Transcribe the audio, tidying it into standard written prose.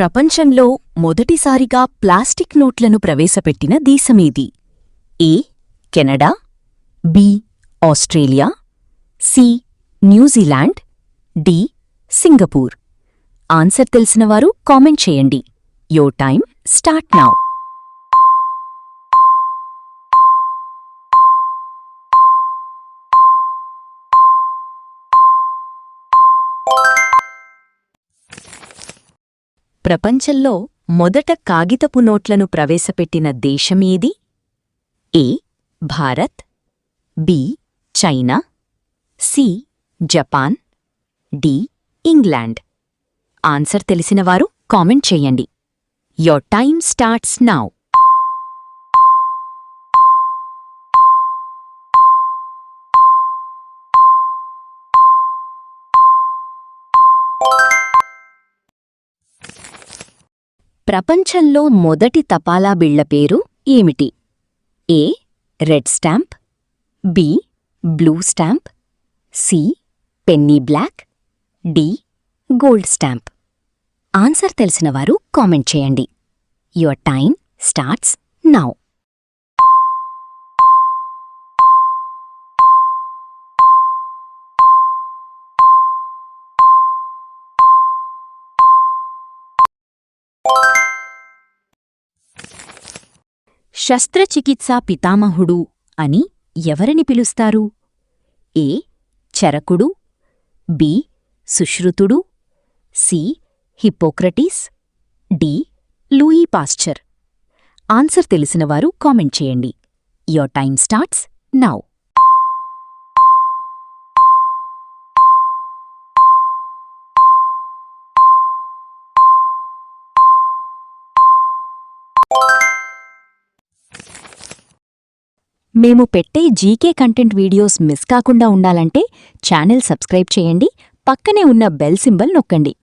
ప్రపంచంలో మొదటిసారిగా ప్లాస్టిక్ నోట్లను ప్రవేశపెట్టిన దేశమేది? A Canada, B Australia, C New Zealand, D Singapore. Answer తెలిసినవారు కామెంట్ చేయండి. Your time start now. ప్రపంచంలో మొదట కాగితపు నోట్లను ప్రవేశపెట్టిన దేశమేది? A Bharat, B China, C Japan, D England. Answer తెలిసినవారు కామెంట్ చేయండి. Your time starts now. ప్రపంచంలో మొదటి తపాలా బిళ్ల పేరు ఏమిటి? A red stamp, B blue stamp, C penny black, D gold stamp. Answer తెలిసినవారు కామెంట్ చేయండి. Your time starts now. శస్త్రచికిత్సా పితామహుడు అని ఎవరిని పిలుస్తారు? ఏ చరకుడు, బి సుశ్రుతుడు, C Hippocrates, D Louis Pasteur. Answer తెలిసినవారు కామెంట్ చేయండి. Your time starts now. మేము పెట్టే జీకే కంటెంట్ వీడియోస్ మిస్ కాకుండా ఉండాలంటే ఛానల్ సబ్స్క్రైబ్ చేయండి. పక్కనే ఉన్న బెల్ సింబల్ నొక్కండి.